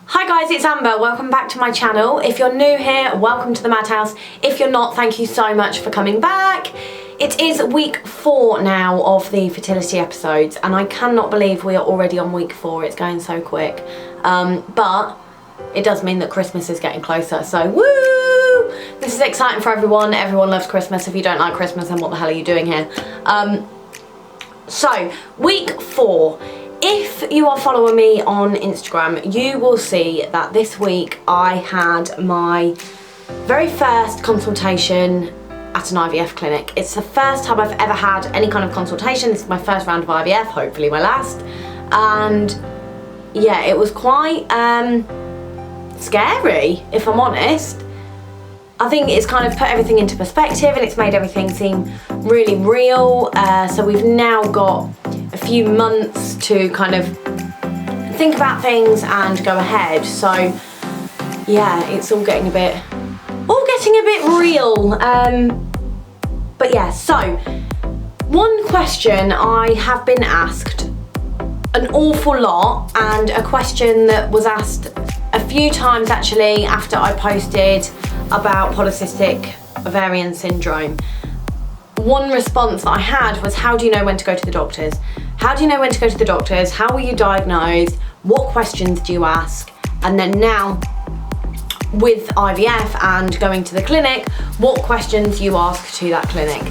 Hi guys, it's Amber. Welcome back to my channel. If you're new here, welcome to the madhouse. If you're not, thank you so much for coming back. It is week 4 now of the fertility episodes and I cannot believe we are already on week 4. It's going so quick. But it does mean that Christmas is getting closer, so woo! This is exciting for everyone. Everyone loves Christmas. If you don't like Christmas, then what the hell are you doing here? So, week 4. If you are following me on Instagram, you will see that this week I had my very first consultation at an IVF clinic. It's the first time I've ever had any kind of consultation. This is my first round of IVF, hopefully my last. And yeah, it was quite scary, if I'm honest. I think it's kind of put everything into perspective and it's made everything seem really real. So we've now got a few months to kind of think about things and go ahead. So yeah, it's all getting a bit real. But yeah, so one question I have been asked an awful lot, and a question that was asked a few times actually after I posted about polycystic ovarian syndrome. One response that I had was, how do you know when to go to the doctors? How do you know when to go to the doctors? How were you diagnosed? What questions do you ask? And then now with IVF and going to the clinic, what questions you ask to that clinic?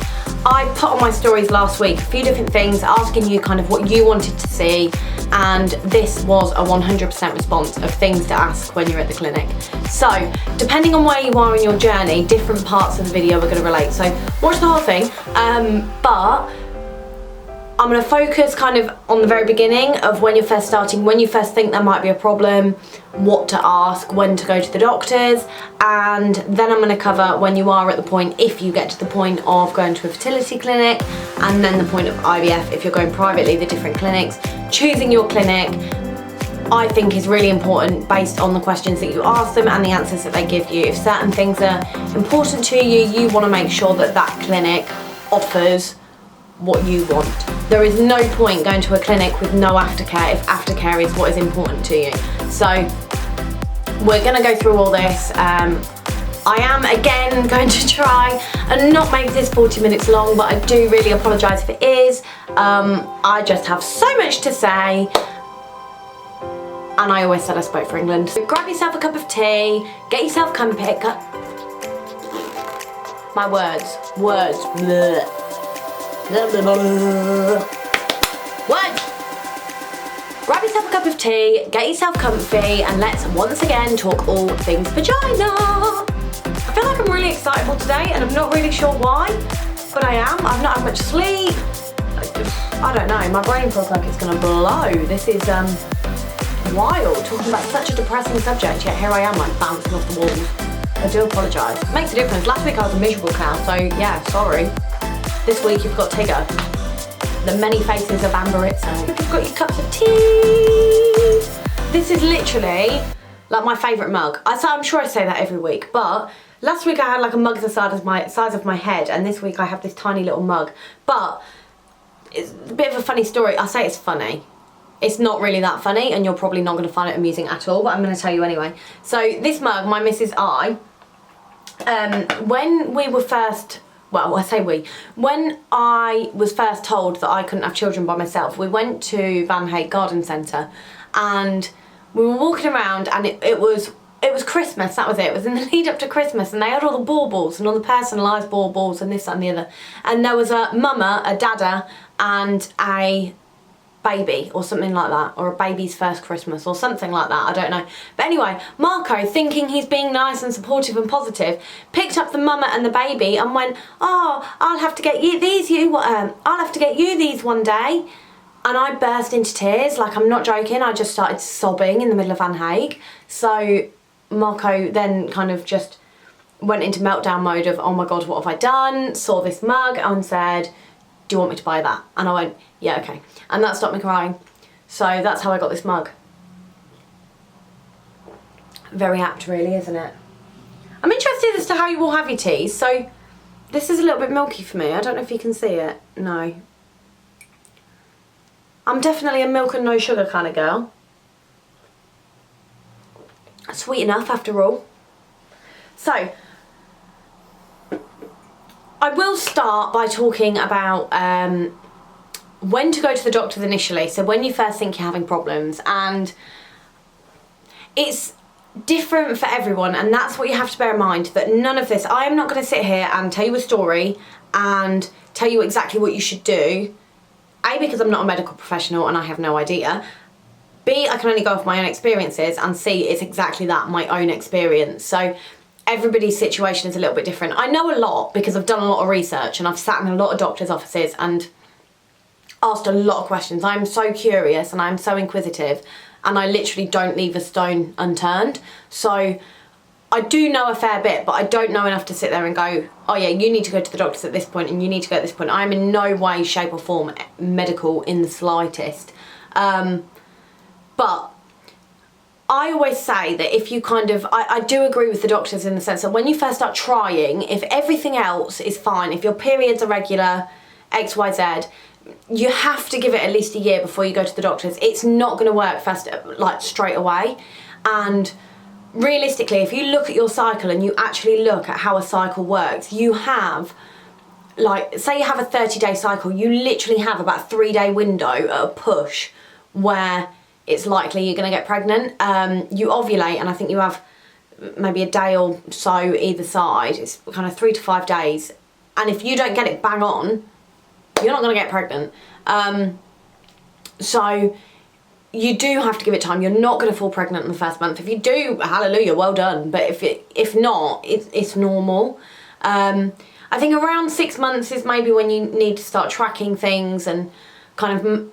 I put on my stories last week a few different things, asking you kind of what you wanted to see, and this was a 100% response of things to ask when you're at the clinic. So, depending on where you are in your journey, different parts of the video are going to relate. So, watch the whole thing, but I'm going to focus kind of on the very beginning of when you're first starting, when you first think there might be a problem, what to ask, when to go to the doctors, and then I'm going to cover when you are at the point, if you get to the point of going to a fertility clinic, and then the point of IVF if you're going privately, the different clinics. Choosing your clinic, I think, is really important based on the questions that you ask them and the answers that they give you. If certain things are important to you, you want to make sure that that clinic offers what you want. There is no point going to a clinic with no aftercare if aftercare is what is important to you. So we're going to go through all this. I am again going to try and not make this 40 minutes long, but I do really apologise if it is. I just have so much to say, and I always said I spoke for England. So grab yourself a cup of tea, get yourself comfy. My words. Bleh. What? Grab yourself a cup of tea, get yourself comfy, and let's once again talk all things vagina. I feel like I'm really excitable today and I'm not really sure why, but I am. I've not had much sleep. I don't know, my brain feels like it's gonna blow. This is wild, talking about such a depressing subject, yet here I am like bouncing off the walls. I do apologise. It makes a difference. Last week I was a miserable cow, so yeah, sorry. This week you've got Tigger, the many faces of Amber itself. You've got your cups of tea. This is literally like my favourite mug. I'm sure I say that every week, but last week I had like a mug the size of my head, and this week I have this tiny little mug. But it's a bit of a funny story. I say it's funny. It's not really that funny, and you're probably not going to find it amusing at all, but I'm going to tell you anyway. So this mug, my Mrs. I, when we were first... Well, I say when I was first told that I couldn't have children by myself, we went to Van Hayk Garden Centre and we were walking around, and it was Christmas, that was it. It was in the lead up to Christmas, and they had all the baubles and all the personalised baubles and this, that and the other. And there was a mama, a dada and a baby or something like that, or a baby's first Christmas or something like that, I don't know. But anyway, Marco, thinking he's being nice and supportive and positive, picked up the mama and the baby and went, oh, I'll have to get you these one day. And I burst into tears, like I'm not joking. I just started sobbing in the middle of Van Hayk. So Marco then kind of just went into meltdown mode of, oh my God, what have I done? Saw this mug and said, do you want me to buy that? And I went, yeah, okay. And that stopped me crying. So that's how I got this mug. Very apt really, isn't it? I'm interested as to how you all have your teas. So this is a little bit milky for me. I don't know if you can see it. No. I'm definitely a milk and no sugar kind of girl. sweet enough after all. So, I will start by talking about when to go to the doctors initially, so when you first think you're having problems, and it's different for everyone, and that's what you have to bear in mind, that none of this, I am not going to sit here and tell you a story and tell you exactly what you should do, A, because I'm not a medical professional and I have no idea, B, I can only go off my own experiences, and C, it's exactly that, my own experience. So everybody's situation is a little bit different. I know a lot because I've done a lot of research and I've sat in a lot of doctors' offices and asked a lot of questions. I'm so curious and I'm so inquisitive, and I literally don't leave a stone unturned. So I do know a fair bit, but I don't know enough to sit there and go, oh yeah, you need to go to the doctors at this point and you need to go at this point. I'm in no way, shape or form medical in the slightest. But I always say that if you I do agree with the doctors in the sense that when you first start trying, if everything else is fine, if your periods are regular, X, Y, Z, you have to give it at least a year before you go to the doctors. It's not going to work fast, like straight away. And realistically, if you look at your cycle and you actually look at how a cycle works, you have, like, say you have a 30-day cycle, you literally have about a 3-day window at a push where it's likely you're going to get pregnant. You ovulate, and I think you have maybe a day or so either side. It's kind of 3 to 5 days. And if you don't get it bang on, you're not going to get pregnant. So you do have to give it time. You're not going to fall pregnant in the first month. If you do, hallelujah, well done. But if not, it's normal. I think around 6 months is maybe when you need to start tracking things and kind of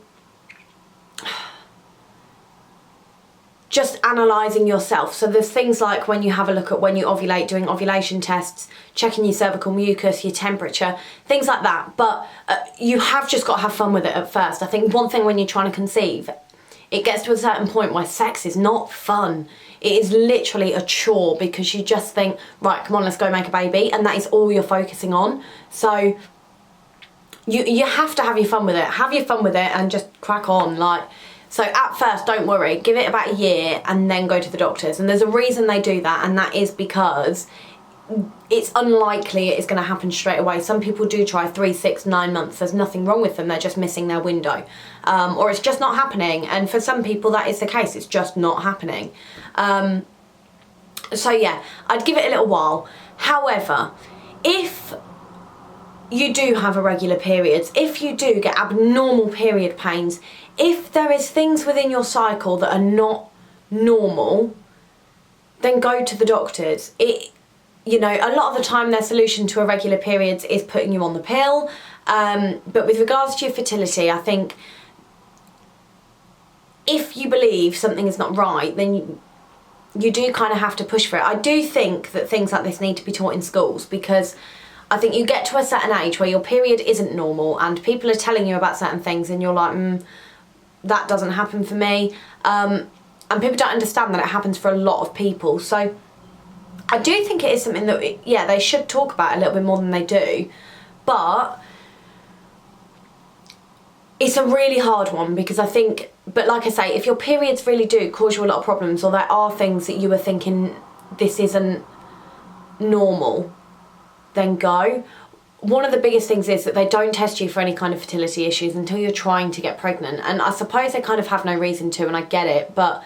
just analysing yourself. So there's things like when you have a look at when you ovulate, doing ovulation tests, checking your cervical mucus, your temperature, things like that. But you have just got to have fun with it at first. I think one thing when you're trying to conceive, it gets to a certain point where sex is not fun. It is literally a chore because you just think, right, come on, let's go make a baby. And that is all you're focusing on. So you have to have your fun with it. Have your fun with it and just crack on. So at first, don't worry, give it about a year and then go to the doctors. And there's a reason they do that, and that is because it's unlikely it is going to happen straight away. Some people do try 3, 6, 9 months. There's nothing wrong with them. They're just missing their window. Or it's just not happening. And for some people, that is the case. It's just not happening. So yeah, I'd give it a little while. However, if you do have irregular periods, if you do get abnormal period pains, if there is things within your cycle that are not normal, then go to the doctors. You know, a lot of the time their solution to irregular periods is putting you on the pill. But with regards to your fertility, I think if you believe something is not right, then you do kind of have to push for it. I do think that things like this need to be taught in schools, because I think you get to a certain age where your period isn't normal and people are telling you about certain things and you're like, that doesn't happen for me. And people don't understand that it happens for a lot of people. So I do think it is something that, yeah, they should talk about a little bit more than they do. But it's a really hard one, because I think, but like I say, if your periods really do cause you a lot of problems, or there are things that you were thinking this isn't normal, then go. One of the biggest things is that they don't test you for any kind of fertility issues until you're trying to get pregnant. And I suppose they kind of have no reason to, and I get it, but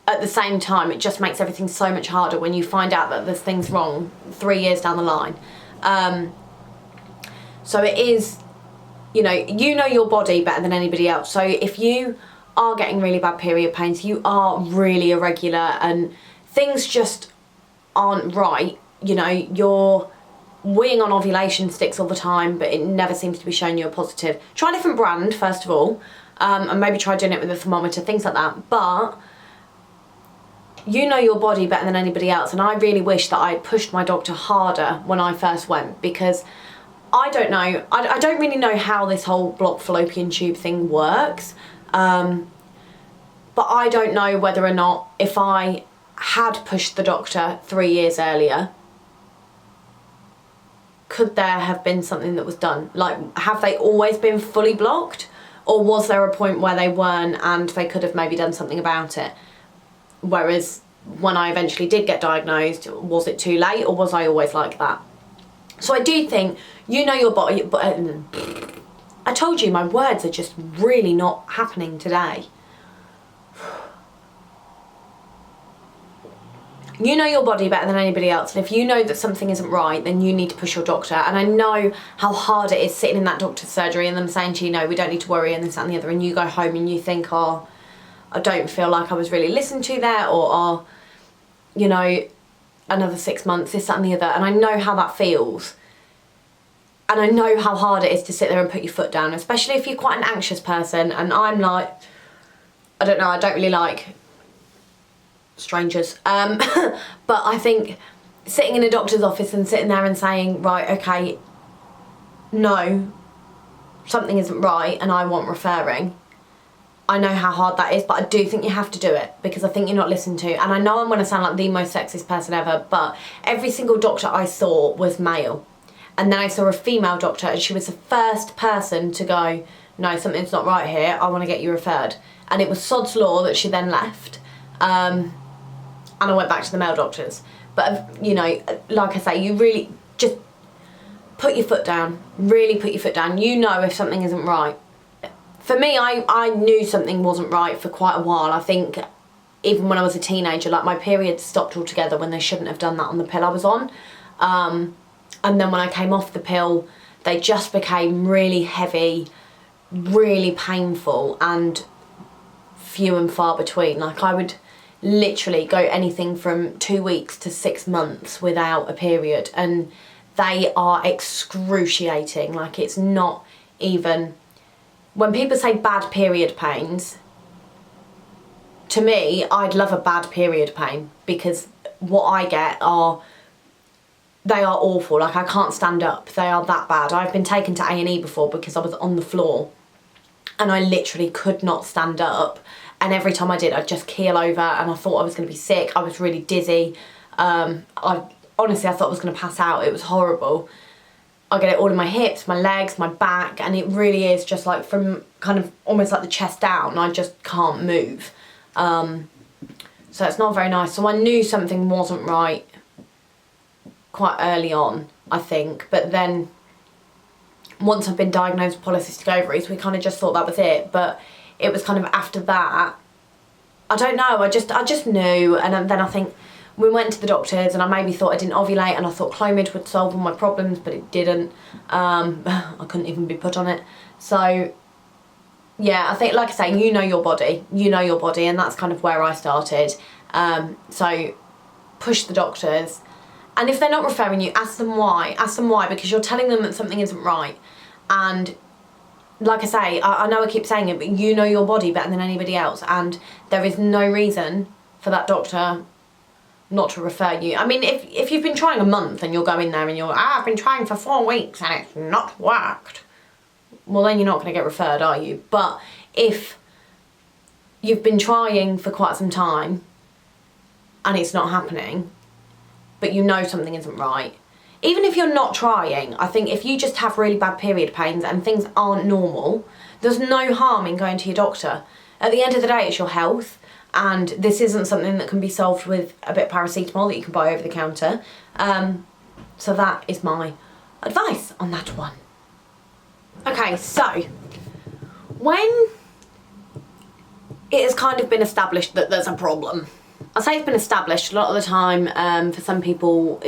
at the same time, it just makes everything so much harder when you find out that there's things wrong 3 years down the line. So it is, you know your body better than anybody else. So if you are getting really bad period pains, you are really irregular and things just aren't right, you know, you're weeing on ovulation sticks all the time, but it never seems to be showing you a positive. Try a different brand, first of all, and maybe try doing it with a thermometer, things like that. But you know your body better than anybody else, and I really wish that I had pushed my doctor harder when I first went, because I don't know, I don't really know how this whole blocked fallopian tube thing works, but I don't know whether or not if I had pushed the doctor 3 years earlier, could there have been something that was done? Like, have they always been fully blocked? Or was there a point where they weren't and they could have maybe done something about it? Whereas when I eventually did get diagnosed, was it too late or was I always like that? So I do think, you know your body, but I told you my words are just really not happening today. You know your body better than anybody else, and if you know that something isn't right, then you need to push your doctor. And I know how hard it is sitting in that doctor's surgery and them saying to you, no, we don't need to worry, and this, that and the other, and you go home and you think, oh, I don't feel like I was really listened to there, or oh, you know, another 6 months, this, that and the other. And I know how that feels. And I know how hard it is to sit there and put your foot down, especially if you're quite an anxious person. And I'm like, I don't know, I don't really like strangers. But I think sitting in a doctor's office and sitting there and saying, right, okay, no, something isn't right and I want referring. I know how hard that is, but I do think you have to do it because I think you're not listened to. And I know I'm going to sound like the most sexist person ever, but every single doctor I saw was male. And then I saw a female doctor and she was the first person to go, no, something's not right here, I want to get you referred. And it was sod's law that she then left. And I went back to the male doctors. But, you know, like I say, you really just put your foot down. Really put your foot down. You know if something isn't right. For me, I knew something wasn't right for quite a while. I think even when I was a teenager, like my periods stopped altogether when they shouldn't have done that on the pill I was on. And then when I came off the pill, they just became really heavy, really painful and few and far between. Like I would literally go anything from 2 weeks to 6 months without a period, and they are excruciating. Like it's not even, when people say bad period pains, to me, I'd love a bad period pain because what I get are, they are awful. Like I can't stand up. They are that bad. I've been taken to A&E before because I was on the floor and I literally could not stand up. And every time I did, I'd just keel over and I thought I was going to be sick. I was really dizzy. Honestly, I thought I was going to pass out. It was horrible. I get it all in my hips, my legs, my back, and it really is just like from kind of almost like the chest down. I just can't move. So it's not very nice. So I knew something wasn't right quite early on, I think. But then once I've been diagnosed with polycystic ovaries, we kind of just thought that was it. But it was kind of after that, I don't know, I just knew. And then I think we went to the doctors and I maybe thought I didn't ovulate and I thought Clomid would solve all my problems, but it didn't. I couldn't even be put on it. So yeah, I think, like I say, you know your body, and that's kind of where I started. So push the doctors. And if they're not referring you, ask them why. Ask them why, because you're telling them that something isn't right. And like I say, I know I keep saying it, but you know your body better than anybody else. And there is no reason for that doctor not to refer you. I mean, if you've been trying a month and you're going there and you're, I've been trying for 4 weeks and it's not worked, well then you're not going to get referred, are you? But if you've been trying for quite some time and it's not happening, but you know something isn't right, even if you're not trying, I think if you just have really bad period pains and things aren't normal, there's no harm in going to your doctor. At the end of the day, it's your health, and this isn't something that can be solved with a bit of paracetamol that you can buy over the counter. So that is my advice on that one. Okay, so when it has kind of been established that there's a problem, I say it's been established, a lot of the time for some people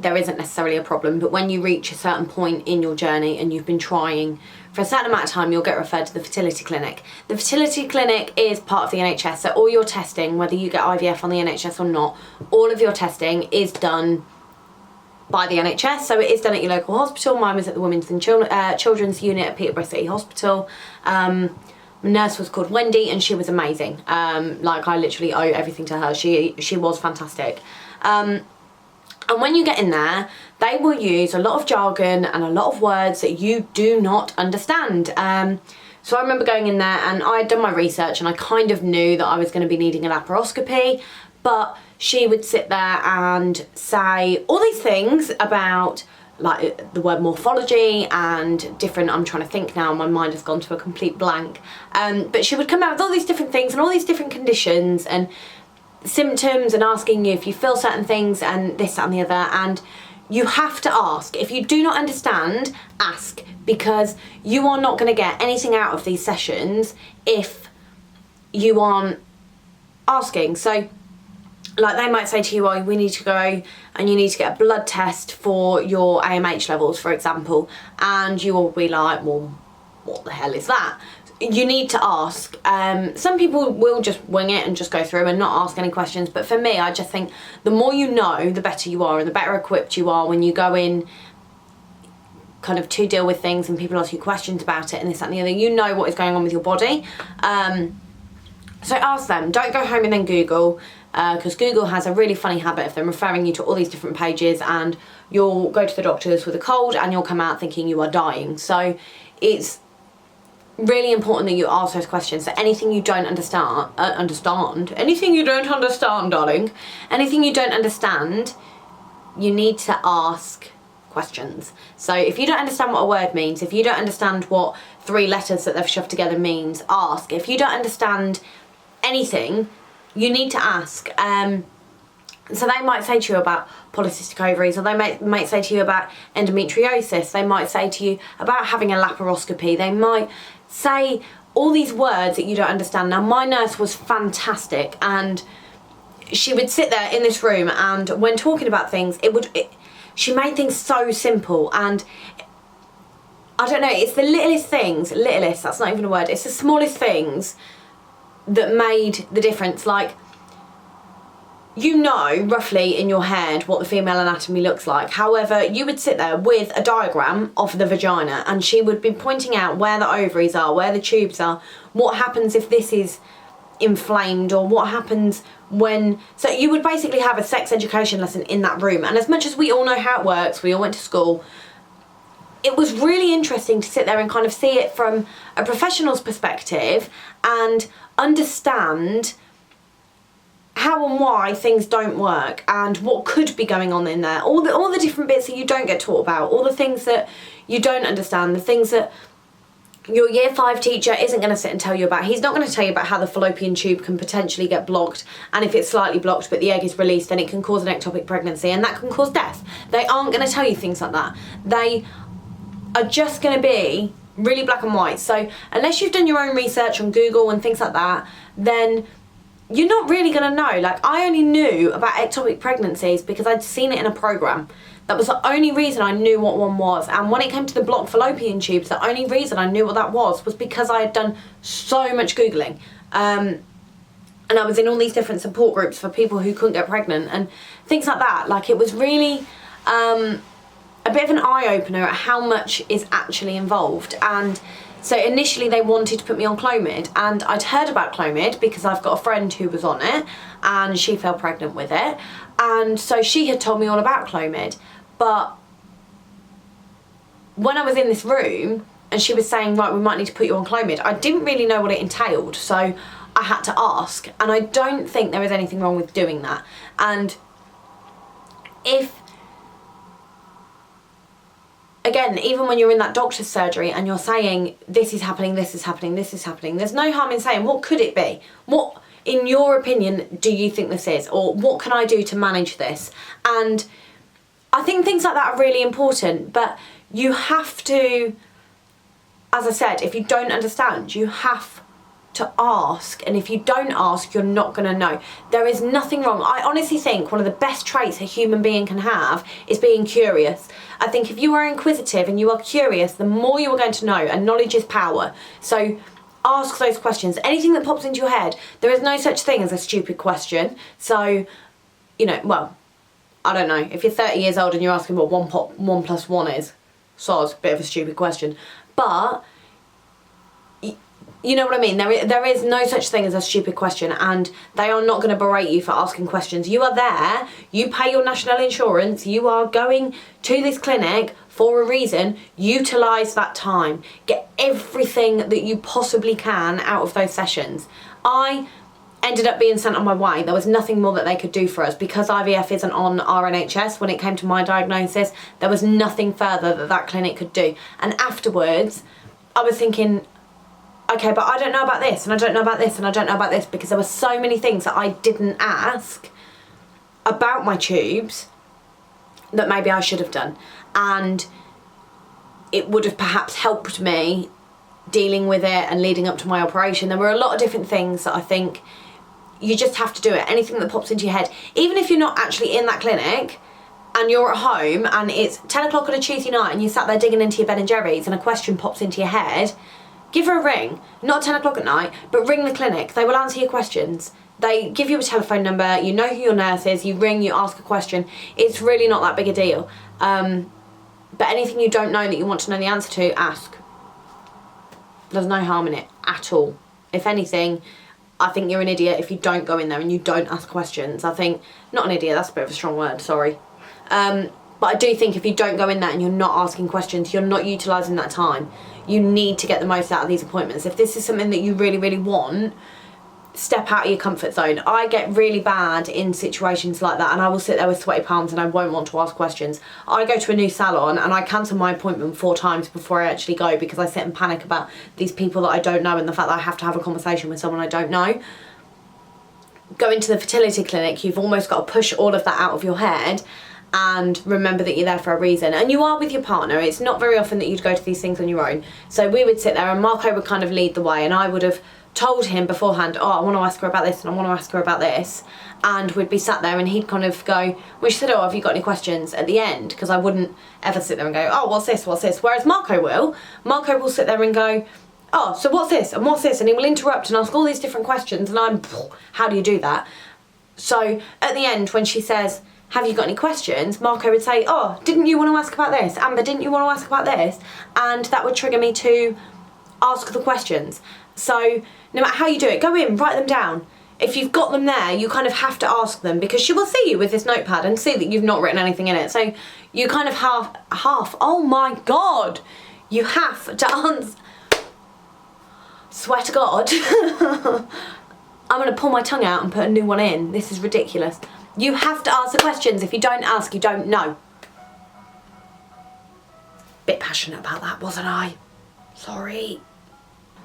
there isn't necessarily a problem, but when you reach a certain point in your journey and you've been trying for a certain amount of time, you'll get referred to the Fertility Clinic. The Fertility Clinic is part of the NHS, so all your testing, whether you get IVF on the NHS or not, all of your testing is done by the NHS, so it is done at your local hospital. Mine was at the Women's and Children's Unit at Peterborough City Hospital. My nurse was called Wendy and she was amazing. Like I literally owe everything to her. She was fantastic. And when you get in there, they will use a lot of jargon and a lot of words that you do not understand. So I remember going in there and I had done my research and I kind of knew that I was going to be needing a laparoscopy, but she would sit there and say all these things about like the word morphology and different, I'm trying to think now, my mind has gone to a complete blank. But she would come out with all these different things and all these different conditions, and symptoms and asking you if you feel certain things and this, that and the other, and you have to ask. If you do not understand, ask, because you are not going to get anything out of these sessions if you aren't asking. So like they might say to you, oh, we need to go and you need to get a blood test for your AMH levels, for example, and you will be like, well, what the hell is that? You need to ask. Some people will just wing it and just go through and not ask any questions, but for me, I just think the more you know, the better you are, and the better equipped you are when you go in kind of to deal with things and people ask you questions about it and this, that and the other. You know what is going on with your body. So ask them. Don't go home and then Google, because Google has a really funny habit of them referring you to all these different pages, and you'll go to the doctors with a cold and you'll come out thinking you are dying. So it's really important that you ask those questions. So anything you don't understand, anything you don't understand, darling, anything you don't understand, you need to ask questions. So if you don't understand what a word means, if you don't understand what 3 letters that they've shoved together means, ask. If you don't understand anything, you need to ask. So they might say to you about polycystic ovaries, or they might say to you about endometriosis. They might say to you about having a laparoscopy. They might say all these words that you don't understand. Now, my nurse was fantastic, and she would sit there in this room, and when talking about things, she made things so simple. And I don't know, it's the littlest things, that's not even a word, it's the smallest things that made the difference. Like, you know roughly in your head what the female anatomy looks like. However, you would sit there with a diagram of the vagina, and she would be pointing out where the ovaries are, where the tubes are, what happens if this is inflamed, or what happens when... So you would basically have a sex education lesson in that room. And as much as we all know how it works, we all went to school, it was really interesting to sit there and kind of see it from a professional's perspective and understand how and why things don't work and what could be going on in there. All the different bits that you don't get taught about, all the things that you don't understand, the things that your year 5 teacher isn't going to sit and tell you about. He's not going to tell you about how the fallopian tube can potentially get blocked, and if it's slightly blocked but the egg is released, then it can cause an ectopic pregnancy, and that can cause death. They aren't going to tell you things like that. They are just going to be really black and white. So unless you've done your own research on Google and things like that, then you're not really going to know. Like, I only knew about ectopic pregnancies because I'd seen it in a programme. That was the only reason I knew what one was. And when it came to the blocked fallopian tubes, the only reason I knew what that was because I had done so much Googling. And I was in all these different support groups for people who couldn't get pregnant and things like that. Like, it was really a bit of an eye-opener at how much is actually involved. And so initially they wanted to put me on Clomid, and I'd heard about Clomid because I've got a friend who was on it and she fell pregnant with it. And so she had told me all about Clomid. But when I was in this room and she was saying, right, we might need to put you on Clomid, I didn't really know what it entailed. So I had to ask, and I don't think there is anything wrong with doing that. And if, again, even when you're in that doctor's surgery and you're saying, this is happening, this is happening, this is happening, there's no harm in saying, what could it be? What, in your opinion, do you think this is? Or what can I do to manage this? And I think things like that are really important, but you have to, as I said, if you don't understand, you have to ask. And if you don't ask, you're not going to know. There is nothing wrong. I honestly think one of the best traits a human being can have is being curious. I think if you are inquisitive and you are curious, the more you are going to know, and knowledge is power. So ask those questions. Anything that pops into your head, there is no such thing as a stupid question. So, you know, well, I don't know, if you're 30 years old and you're asking what 1 plus 1 is, so it's a bit of a stupid question. But you know what I mean? There is no such thing as a stupid question, and they are not going to berate you for asking questions. You are there, you pay your national insurance, you are going to this clinic for a reason. Utilise that time. Get everything that you possibly can out of those sessions. I ended up being sent on my way. There was nothing more that they could do for us because IVF isn't on our NHS. When it came to my diagnosis, there was nothing further that clinic could do. And afterwards, I was thinking, okay, but I don't know about this, and I don't know about this, and I don't know about this, because there were so many things that I didn't ask about my tubes that maybe I should have done. And it would have perhaps helped me dealing with it and leading up to my operation. There were a lot of different things that I think you just have to do it. Anything that pops into your head, even if you're not actually in that clinic and you're at home and it's 10 o'clock on a Tuesday night and you sat there digging into your Ben and Jerry's and a question pops into your head, give her a ring. Not 10 o'clock at night, but ring the clinic. They will answer your questions. They give you a telephone number, you know who your nurse is, you ring, you ask a question. It's really not that big a deal. But anything you don't know that you want to know the answer to, ask. There's no harm in it at all. If anything, I think you're an idiot if you don't go in there and you don't ask questions. I think, not an idiot, that's a bit of a strong word, sorry. But I do think if you don't go in there and you're not asking questions, you're not utilising that time. You need to get the most out of these appointments. If this is something that you really, really want, step out of your comfort zone. I get really bad in situations like that, and I will sit there with sweaty palms and I won't want to ask questions. I go to a new salon and I cancel my appointment 4 times before I actually go, because I sit and panic about these people that I don't know and the fact that I have to have a conversation with someone I don't know. Going to the fertility clinic, you've almost got to push all of that out of your head and remember that you're there for a reason, and you are with your partner. It's not very often that you'd go to these things on your own. So we would sit there and Marco would kind of lead the way, and I would have told him beforehand, oh, I want to ask her about this and I want to ask her about this, and we'd be sat there and he'd kind of go, well, she said, oh, have you got any questions at the end? Because I wouldn't ever sit there and go, oh, what's this, whereas Marco will sit there and go, oh, so what's this and what's this, and he will interrupt and ask all these different questions, and I'm, how do you do that? So at the end, when she says, have you got any questions, Marco would say, oh, didn't you want to ask about this? Amber, didn't you want to ask about this? And that would trigger me to ask the questions. So no matter how you do it, go in, write them down. If you've got them there, you kind of have to ask them, because she will see you with this notepad and see that you've not written anything in it. So you kind of half, oh my God, you have to answer. Swear to God. I'm going to pull my tongue out and put a new one in. This is ridiculous. You have to answer questions. If you don't ask, you don't know. Bit passionate about that, wasn't I? Sorry.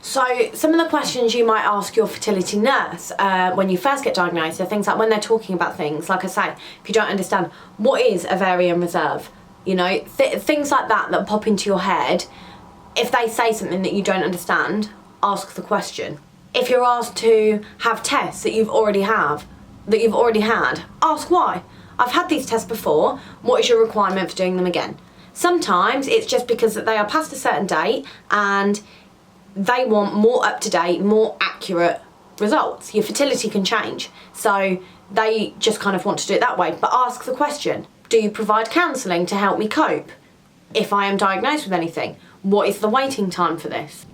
So some of the questions you might ask your fertility nurse when you first get diagnosed are things like when they're talking about things, like I say, if you don't understand, what is ovarian reserve? You know, things like that that pop into your head. If they say something that you don't understand, ask the question. If you're asked to have tests that you've already had, ask why. I've had these tests before, what is your requirement for doing them again? Sometimes it's just because that they are past a certain date and they want more up-to-date, more accurate results. Your fertility can change, so they just kind of want to do it that way. But ask the question, do you provide counselling to help me cope? If I am diagnosed with anything, what is the waiting time for this?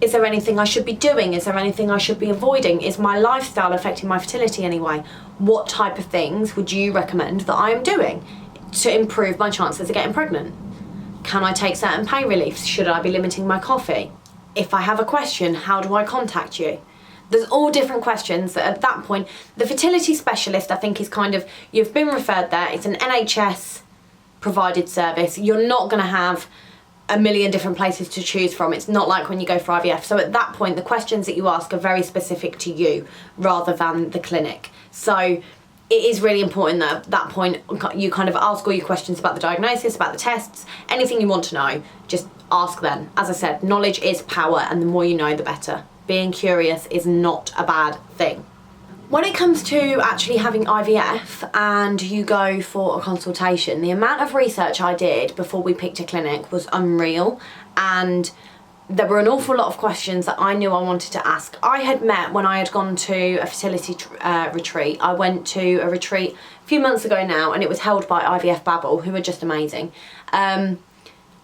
Is there anything I should be doing? Is there anything I should be avoiding? Is my lifestyle affecting my fertility anyway? What type of things would you recommend that I am doing to improve my chances of getting pregnant? Can I take certain pain reliefs? Should I be limiting my coffee? If I have a question, how do I contact you? There's all different questions that at that point, the fertility specialist, I think, is kind of, you've been referred there, it's an NHS provided service. You're not going to have a million different places to choose from. It's not like when you go for IVF. So at that point, the questions that you ask are very specific to you rather than the clinic. So it is really important that at that point you kind of ask all your questions about the diagnosis, about the tests, anything you want to know, just ask them. As I said, knowledge is power, and the more you know, the better. Being curious is not a bad thing. When it comes to actually having IVF and you go for a consultation, the amount of research I did before we picked a clinic was unreal, and there were an awful lot of questions that I knew I wanted to ask. I had met when I had gone to a fertility retreat. I went to a retreat a few months ago now, and it was held by IVF Babel, who are just amazing.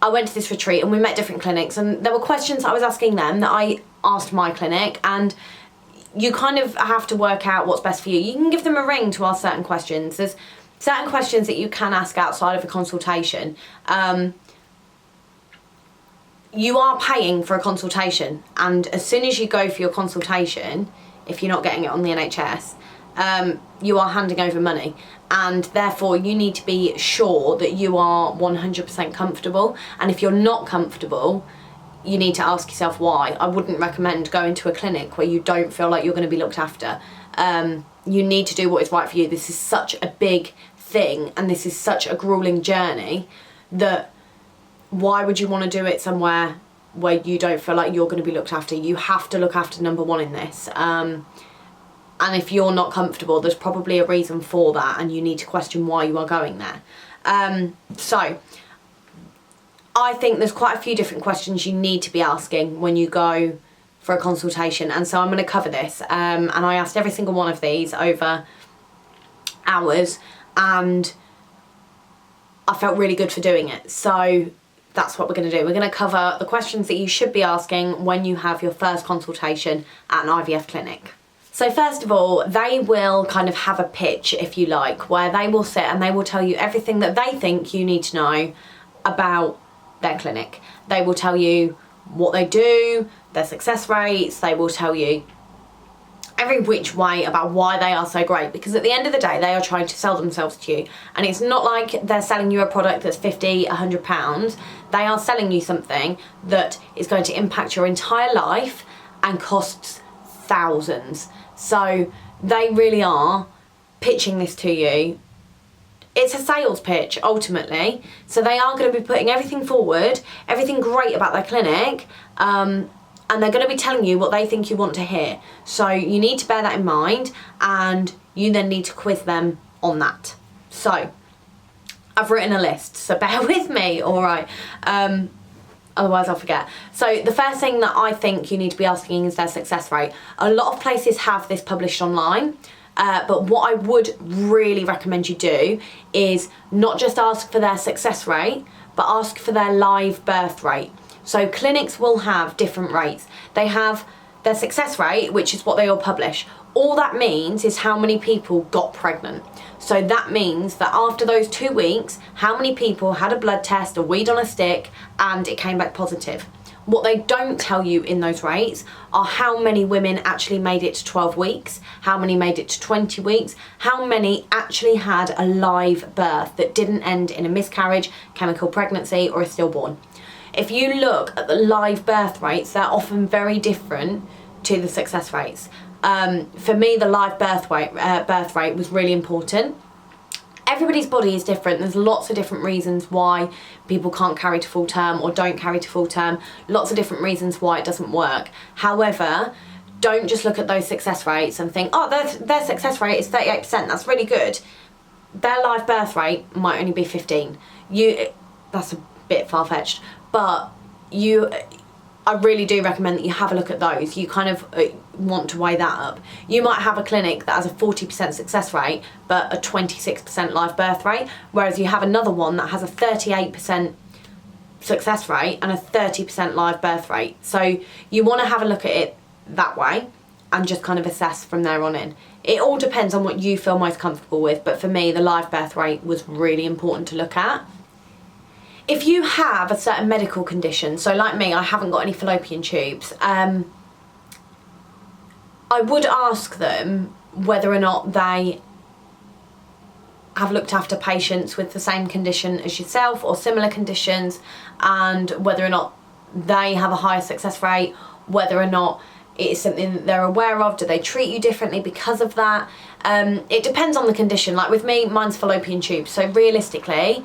I went to this retreat and we met different clinics, and there were questions I was asking them that I asked my clinic, and you kind of have to work out what's best for you. You can give them a ring to ask certain questions. There's certain questions that you can ask outside of a consultation. You are paying for a consultation, and as soon as you go for your consultation, if you're not getting it on the NHS, you are handing over money, and therefore you need to be sure that you are 100% comfortable. And if you're not comfortable, you need to ask yourself why. I wouldn't recommend going to a clinic where you don't feel like you're going to be looked after. You need to do what is right for you. This is such a big thing, and this is such a grueling journey, that why would you want to do it somewhere where you don't feel like you're going to be looked after? You have to look after number one in this. And if you're not comfortable, there's probably a reason for that, and you need to question why you are going there. So I think there's quite a few different questions you need to be asking when you go for a consultation, and so I'm going to cover this. And I asked every single one of these over hours, and I felt really good for doing it. So that's what we're going to do. We're going to cover the questions that you should be asking when you have your first consultation at an IVF clinic. So first of all, they will kind of have a pitch, if you like, where they will sit and they will tell you everything that they think you need to know about their clinic. They will tell you what they do, their success rates. They will tell you every which way about why they are so great, because at the end of the day they are trying to sell themselves to you, and it's not like they're selling you a product that's £50, £100. They are selling you something that is going to impact your entire life and costs thousands. So they really are pitching this to you. It's a sales pitch ultimately, so they are going to be putting everything forward, everything great about their clinic, and they're going to be telling you what they think you want to hear. So you need to bear that in mind, and you then need to quiz them on that. So I've written a list, so bear with me, all right? Otherwise I'll forget. So the first thing that I think you need to be asking is their success rate. A lot of places have this published online, but what I would really recommend you do is not just ask for their success rate, but ask for their live birth rate. So clinics will have different rates. They have their success rate, which is what they all publish. All that means is how many people got pregnant. So that means that after those 2 weeks, how many people had a blood test, a weed on a stick, and it came back positive. What they don't tell you in those rates are how many women actually made it to 12 weeks, how many made it to 20 weeks, how many actually had a live birth that didn't end in a miscarriage, chemical pregnancy, or a stillborn. If you look at the live birth rates, they're often very different to the success rates. For me, the live birth rate was really important. Everybody's body is different. There's lots of different reasons why people can't carry to full term or don't carry to full term. Lots of different reasons why it doesn't work. However, don't just look at those success rates and think, oh, their success rate is 38%. That's really good. Their live birth rate might only be 15. That's a bit far-fetched, but I really do recommend that you have a look at those. You kind of want to weigh that up. You might have a clinic that has a 40% success rate but a 26% live birth rate, whereas you have another one that has a 38% success rate and a 30% live birth rate. So you want to have a look at it that way and just kind of assess from there on in. It all depends on what you feel most comfortable with, but for me the live birth rate was really important to look at. If you have a certain medical condition, so like me, I haven't got any fallopian tubes, I would ask them whether or not they have looked after patients with the same condition as yourself or similar conditions, and whether or not they have a higher success rate, whether or not it is something that they're aware of. Do they treat you differently because of that? It depends on the condition. Like with me, mine's fallopian tubes, so realistically,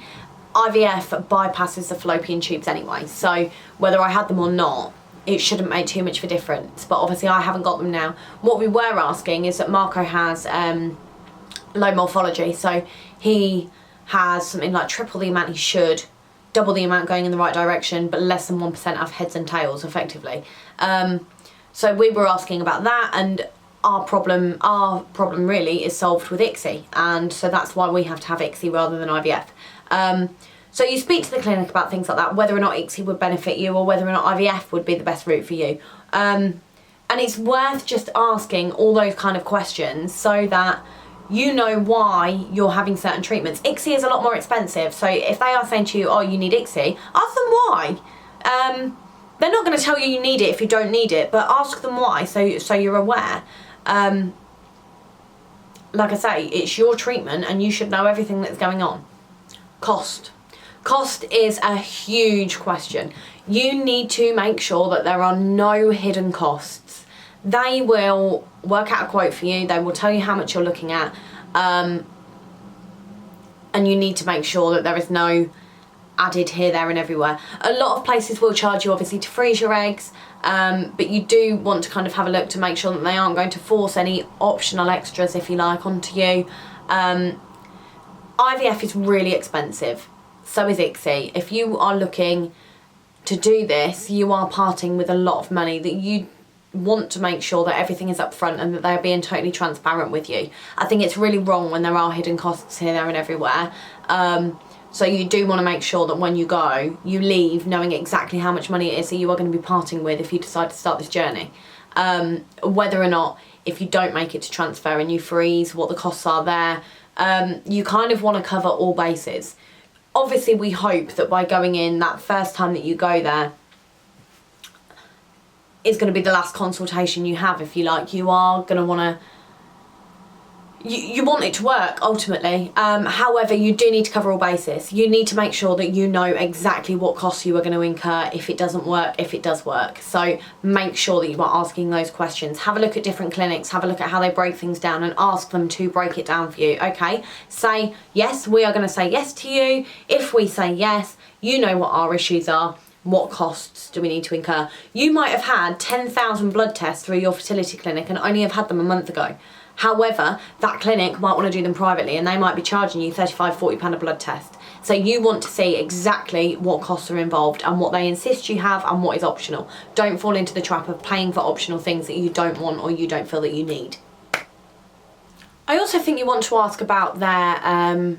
IVF bypasses the fallopian tubes anyway, so whether I had them or not, it shouldn't make too much of a difference, but obviously I haven't got them now. What we were asking is that Marco has low morphology, so he has something like triple the amount he should, double the amount going in the right direction, but less than 1% have heads and tails effectively. So we were asking about that, and our problem really is solved with ICSI, and so that's why we have to have ICSI rather than IVF. So you speak to the clinic about things like that, whether or not ICSI would benefit you or whether or not IVF would be the best route for you. And it's worth just asking all those kind of questions so that you know why you're having certain treatments. ICSI is a lot more expensive, so if they are saying to you, oh, you need ICSI, ask them why. They're not going to tell you you need it if you don't need it, but ask them why so you're aware. Like I say, it's your treatment and you should know everything that's going on. Cost. Cost is a huge question. You need to make sure that there are no hidden costs. They will work out a quote for you. They will tell you how much you're looking at. And you need to make sure that there is no added here, there and everywhere. A lot of places will charge you obviously to freeze your eggs, but you do want to kind of have a look to make sure that they aren't going to force any optional extras, if you like, onto you. IVF is really expensive. So is ICSI. If you are looking to do this, you are parting with a lot of money that you want to make sure that everything is upfront and that they're being totally transparent with you. I think it's really wrong when there are hidden costs here, there and everywhere. So you do want to make sure that when you go, you leave knowing exactly how much money it is that you are going to be parting with if you decide to start this journey. Whether or not, if you don't make it to transfer and you freeze, what the costs are there. You kind of want to cover all bases. Obviously, we hope that by going in that first time that you go there is going to be the last consultation you have, if you like. You are going to want to... You want it to work, ultimately. However, you do need to cover all bases. You need to make sure that you know exactly what costs you are going to incur if it doesn't work, if it does work. So make sure that you are asking those questions. Have a look at different clinics, have a look at how they break things down and ask them to break it down for you. Okay, say, yes, we are going to say yes to you. If we say yes, you know what our issues are. What costs do we need to incur? You might have had 10,000 blood tests through your fertility clinic and only have had them a month ago. However, that clinic might want to do them privately and they might be charging you £35, £40 a blood test. So you want to see exactly what costs are involved and what they insist you have and what is optional. Don't fall into the trap of paying for optional things that you don't want or you don't feel that you need. I also think you want to ask about their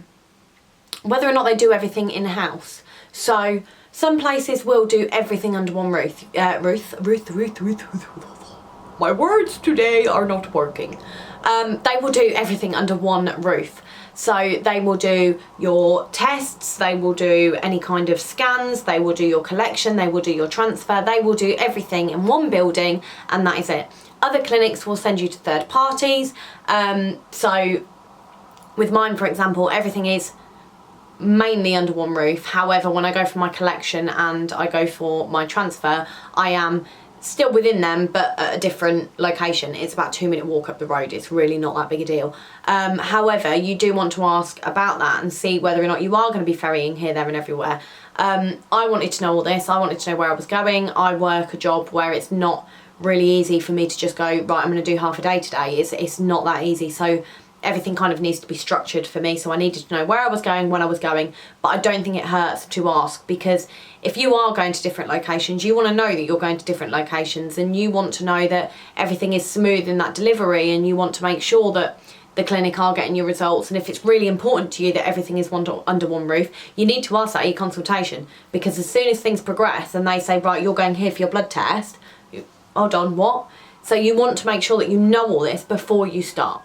whether or not they do everything in-house. So some places will do everything under one roof. My words today are not working. They will do everything under one roof. So they will do your tests, they will do any kind of scans, they will do your collection, they will do your transfer, they will do everything in one building, and that is it. Other clinics will send you to third parties. So with mine, for example, everything is mainly under one roof. However, when I go for my collection and I go for my transfer, I am still within them but at a different location. It's about a 2-minute walk up the road. It's really not that big a deal. However, you do want to ask about that and see whether or not you are going to be ferrying here, there and everywhere. I wanted to know all this. I wanted to know where I was going. I work a job where it's not really easy for me to just go, right, I'm going to do half a day today. It's not that easy. So everything kind of needs to be structured for me. So I needed to know where I was going, when I was going, but I don't think it hurts to ask, because if you are going to different locations, you want to know that you're going to different locations and you want to know that everything is smooth in that delivery, and you want to make sure that the clinic are getting your results. And if it's really important to you that everything is under one roof, you need to ask that at your consultation, because as soon as things progress and they say, right, you're going here for your blood test, hold on, what? So you want to make sure that you know all this before you start.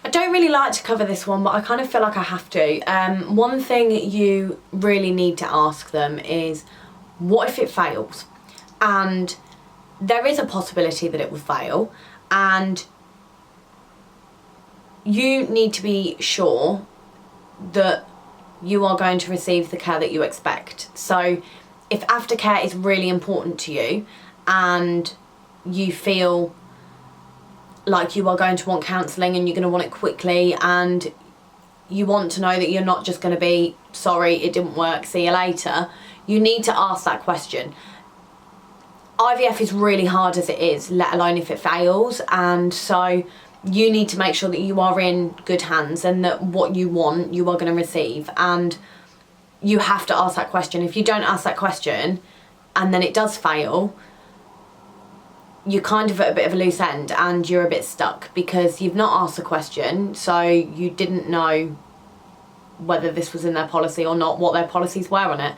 I don't really like to cover this one, but I kind of feel like I have to. One thing you really need to ask them is, what if it fails? And there is a possibility that it will fail, and you need to be sure that you are going to receive the care that you expect. So if aftercare is really important to you and you feel like you are going to want counselling and you're going to want it quickly, and you want to know that you're not just going to be, sorry, it didn't work, see you later, you need to ask that question. IVF is really hard as it is, let alone if it fails, and so you need to make sure that you are in good hands and that what you want, you are going to receive, and you have to ask that question. If you don't ask that question and then it does fail, you're kind of at a bit of a loose end and you're a bit stuck because you've not asked a question, so you didn't know whether this was in their policy or not, what their policies were on it.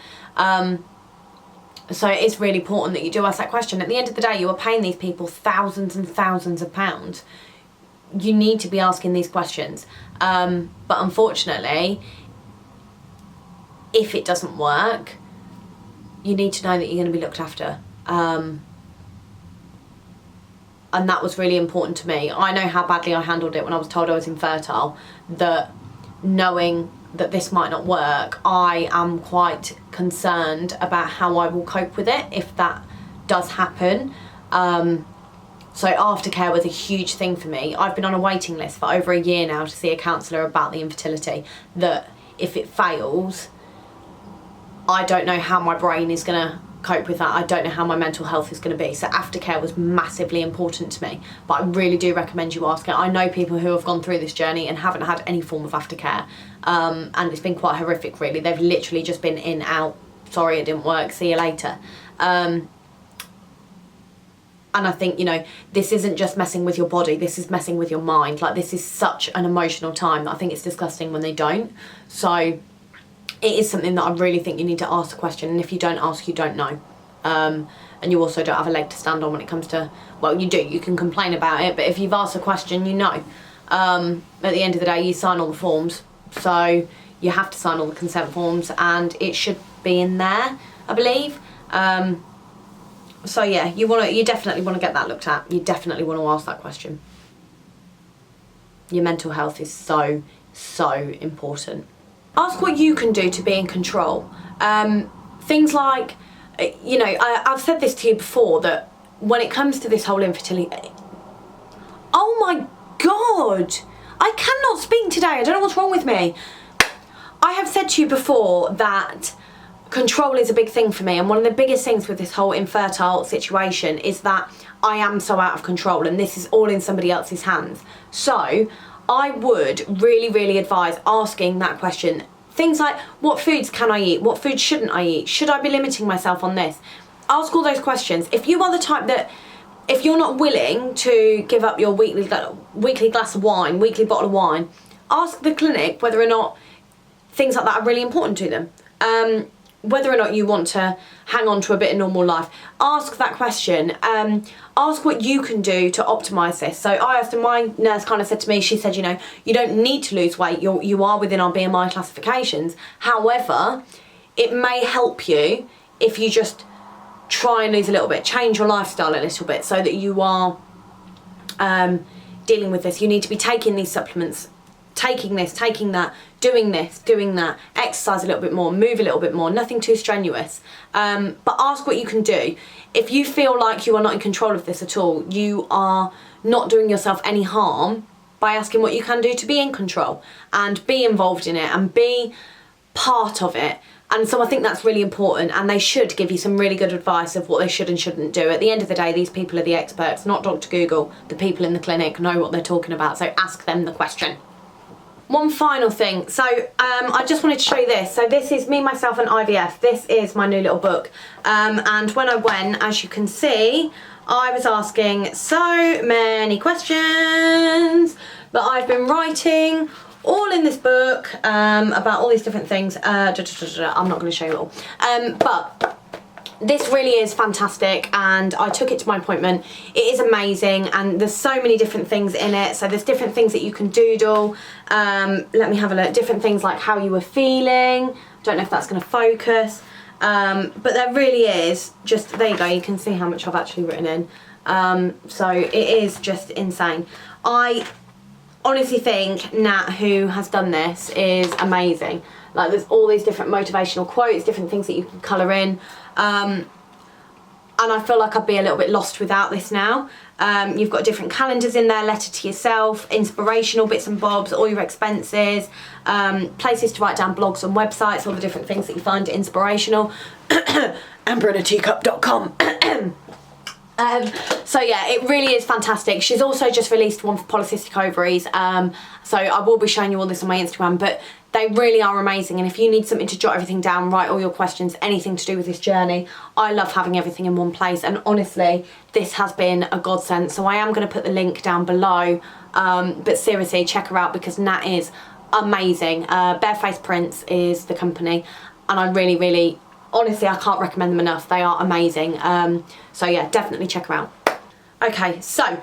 So it is really important that you do ask that question. At the end of the day, you are paying these people thousands and thousands of pounds. You need to be asking these questions. But unfortunately, if it doesn't work, you need to know that you're going to be looked after. And that was really important to me. I know how badly I handled it when I was told I was infertile, that knowing that this might not work, I am quite concerned about how I will cope with it if that does happen. So aftercare was a huge thing for me. I've been on a waiting list for over a year now to see a counsellor about the infertility, that if it fails, I don't know how my brain is going to cope with that. I don't know how my mental health is going to be. So aftercare was massively important to me, but I really do recommend you ask it. I know people who have gone through this journey and haven't had any form of aftercare, and it's been quite horrific really. They've literally just been in, out, sorry it didn't work, see you later. And I think, you know, this isn't just messing with your body, this is messing with your mind. Like, this is such an emotional time that I think it's disgusting when they don't. So it is something that I really think you need to ask the question, and if you don't ask, you don't know. And you also don't have a leg to stand on when it comes to, well, you do, you can complain about it, but if you've asked a question, you know. At the end of the day, you sign all the forms, so you have to sign all the consent forms, and it should be in there, I believe. So yeah, you definitely want to get that looked at. You definitely want to ask that question. Your mental health is so, so important. Ask what you can do to be in control. Things like, you know, I've said this to you before, that when it comes to this whole infertility, oh my God, I cannot speak today. I don't know what's wrong with me. I have said to you before that control is a big thing for me, and one of the biggest things with this whole infertile situation is that I am so out of control, and this is all in somebody else's hands. So I would really, really advise asking that question. Things like, what foods can I eat? What foods shouldn't I eat? Should I be limiting myself on this? Ask all those questions. If you are the type that, if you're not willing to give up your weekly glass of wine, weekly bottle of wine, ask the clinic whether or not things like that are really important to them. Whether or not you want to hang on to a bit of normal life. Ask that question. Ask what you can do to optimise this. So I asked, and my nurse kind of said to me, she said, you know, you don't need to lose weight. You are within our BMI classifications. However, it may help you if you just try and lose a little bit, change your lifestyle a little bit so that you are dealing with this. You need to be taking these supplements, taking this, taking that, doing this, doing that, exercise a little bit more, move a little bit more, nothing too strenuous. But ask what you can do. If you feel like you are not in control of this at all, you are not doing yourself any harm by asking what you can do to be in control and be involved in it and be part of it. And so I think that's really important, and they should give you some really good advice of what they should and shouldn't do. At the end of the day, these people are the experts, not Dr. Google. The people in the clinic know what they're talking about, so ask them the question. One final thing, so I just wanted to show you this. So this is Me, Myself and IVF. This is my new little book. And when I went, as you can see, I was asking so many questions that I've been writing all in this book about all these different things. I'm not going to show you all. But this really is fantastic, and I took it to my appointment. It is amazing, and there's so many different things in it. So there's different things that you can doodle. Let me have a look. Different things like how you were feeling. Don't know if that's going to focus. But there really is just, there you go, you can see how much I've actually written in. So it is just insane. I honestly think Nat, who has done this, is amazing. Like, there's all these different motivational quotes, different things that you can colour in. And I feel like I'd be a little bit lost without this now. You've got different calendars in there, letter to yourself, inspirational bits and bobs, all your expenses, places to write down blogs and websites, all the different things that you find inspirational. AmberInAteacup.com. So yeah, it really is fantastic. She's also just released one for polycystic ovaries, so I will be showing you all this on my Instagram, but they really are amazing. And if you need something to jot everything down, write all your questions, anything to do with this journey, I love having everything in one place, and honestly this has been a godsend. So I am going to put the link down below, but seriously check her out because Nat is amazing. Barefaced Prints is the company, and I really, honestly, I can't recommend them enough. They are amazing. So yeah, definitely check her out. Okay, so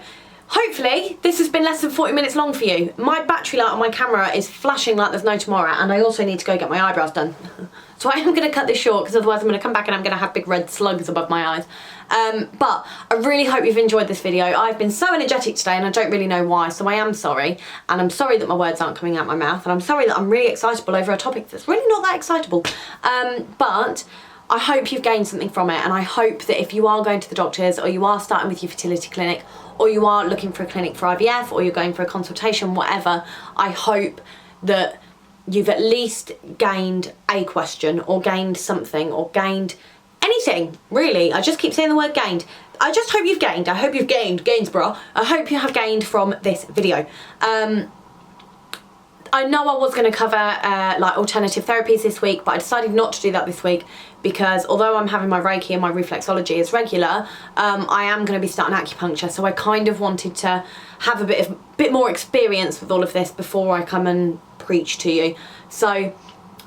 hopefully this has been less than 40 minutes long for you. My battery light on my camera is flashing like there's no tomorrow, and I also need to go get my eyebrows done. So I am going to cut this short, because otherwise I'm going to come back and I'm going to have big red slugs above my eyes. But I really hope you've enjoyed this video. I've been so energetic today and I don't really know why, so I am sorry. And I'm sorry that my words aren't coming out my mouth, and I'm sorry that I'm really excitable over a topic that's really not that excitable. But I hope you've gained something from it, and I hope that if you are going to the doctors, or you are starting with your fertility clinic, or you are looking for a clinic for IVF, or you're going for a consultation, whatever, I hope that you've at least gained a question, or gained something, or gained anything, really. I just keep saying the word gained. I just hope you've gained. I hope you've gained, Gainsborough. I hope you have gained from this video. I know I was going to cover like alternative therapies this week, but I decided not to do that this week, because although I'm having my Reiki and my reflexology as regular, I am going to be starting acupuncture, so I kind of wanted to have a bit more experience with all of this before I come and preach to you. So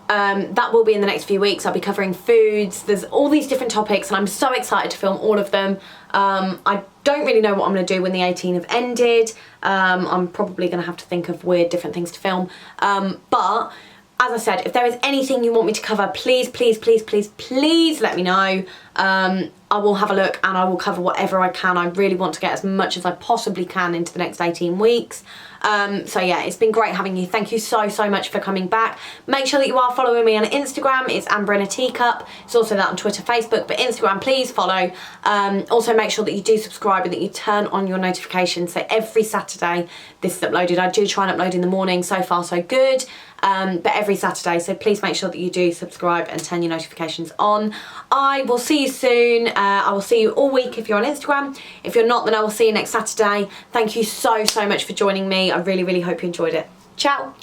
that will be in the next few weeks. I'll be covering foods. There's all these different topics, and I'm so excited to film all of them. I don't really know what I'm going to do when the 18 have ended. I'm probably going to have to think of weird different things to film. But as I said, if there is anything you want me to cover, please, please, please, please, please let me know. I will have a look and I will cover whatever I can. I really want to get as much as I possibly can into the next 18 weeks. So yeah, it's been great having you. Thank you so, so much for coming back. Make sure that you are following me on Instagram. It's Amber in a Teacup. It's also that on Twitter, Facebook, but Instagram, please follow. Also make sure that you do subscribe and that you turn on your notifications. So every Saturday this is uploaded. I do try and upload in the morning. So far, so good. But every Saturday, so please make sure that you do subscribe and turn your notifications on. I will see you soon. I will see you all week if you're on Instagram. If you're not, then I will see you next Saturday. Thank you so, so much for joining me. I really, really hope you enjoyed it. Ciao.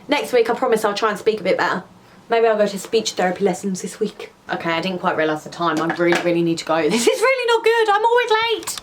Next week, I promise I'll try and speak a bit better. Maybe I'll go to speech therapy lessons this week. Okay, I didn't quite realise the time. I really, really need to go. This is really not good. I'm always late.